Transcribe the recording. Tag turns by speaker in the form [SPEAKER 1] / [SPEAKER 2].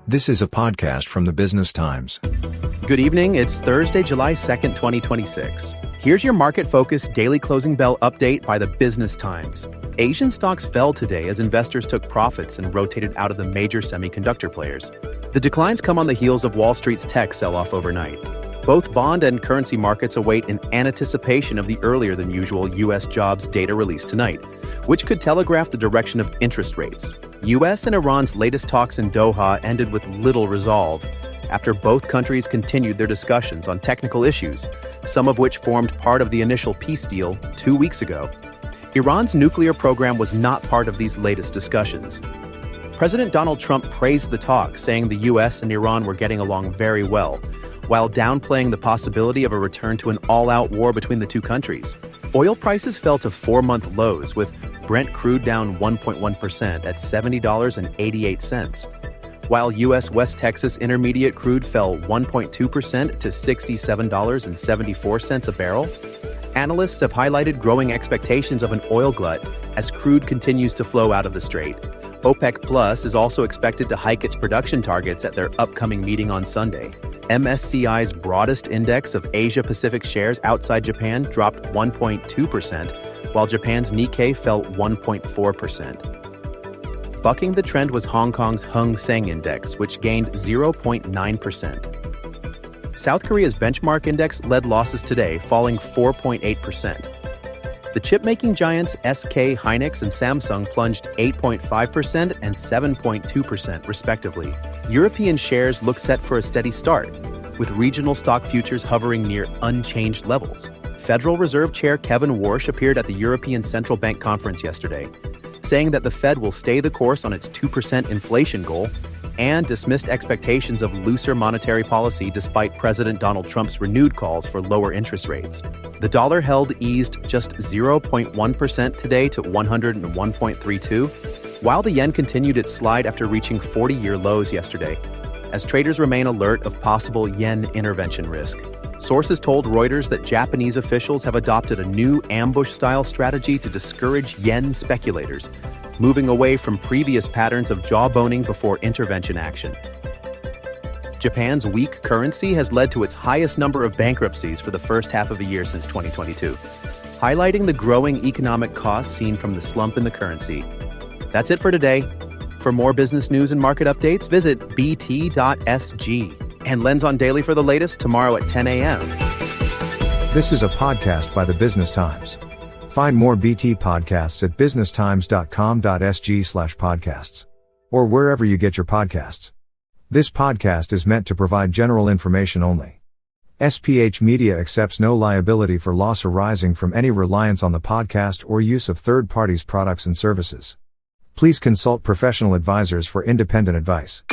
[SPEAKER 1] This is a podcast from the Business Times.
[SPEAKER 2] Good evening. It's Thursday, July 2nd, 2026. Here's your market-focused daily closing bell update by the Business Times. Asian stocks fell today as investors took profits and rotated out of the major semiconductor players. The declines come on the heels of Wall Street's tech sell-off overnight. Both bond and currency markets await in anticipation of the earlier-than-usual U.S. jobs data released tonight, which could telegraph the direction of interest rates. U.S. and Iran's latest talks in Doha ended with little resolve, after both countries continued their discussions on technical issues, some of which formed part of the initial peace deal 2 weeks ago. Iran's nuclear program was not part of these latest discussions. President Donald Trump praised the talks, saying the U.S. and Iran were getting along very well, while downplaying the possibility of a return to an all-out war between the two countries. Oil prices fell to 4-month lows, with Brent crude down 1.1% at $70.88, while U.S. West Texas Intermediate crude fell 1.2% to $67.74 a barrel. Analysts have highlighted growing expectations of an oil glut as crude continues to flow out of the strait. OPEC Plus is also expected to hike its production targets at their upcoming meeting on Sunday. MSCI's broadest index of Asia-Pacific shares outside Japan dropped 1.2%, while Japan's Nikkei fell 1.4%. Bucking the trend was Hong Kong's Hang Seng Index, which gained 0.9%. South Korea's benchmark index led losses today, falling 4.8%. The chip-making giants SK Hynix and Samsung plunged 8.5% and 7.2%, respectively. European shares look set for a steady start, with regional stock futures hovering near unchanged levels. Federal Reserve Chair Kevin Warsh appeared at the European Central Bank conference yesterday, saying that the Fed will stay the course on its 2% inflation goal and dismissed expectations of looser monetary policy despite President Donald Trump's renewed calls for lower interest rates. The dollar held eased just 0.1% today to 101.32, while the yen continued its slide after reaching 40-year lows yesterday, as traders remain alert of possible yen intervention risk. Sources told Reuters that Japanese officials have adopted a new ambush-style strategy to discourage yen speculators, moving away from previous patterns of jawboning before intervention action. Japan's weak currency has led to its highest number of bankruptcies for the first half of a year since 2022, highlighting the growing economic costs seen from the slump in the currency. That's it for today. For more business news and market updates, visit bt.sg. And Lens on Daily for the latest tomorrow at 10 a.m.
[SPEAKER 1] This is a podcast by the Business Times. Find more BT podcasts at businesstimes.com.sg/podcasts or wherever you get your podcasts. This podcast is meant to provide general information only. SPH Media accepts no liability for loss arising from any reliance on the podcast or use of third parties' products and services. Please consult professional advisors for independent advice.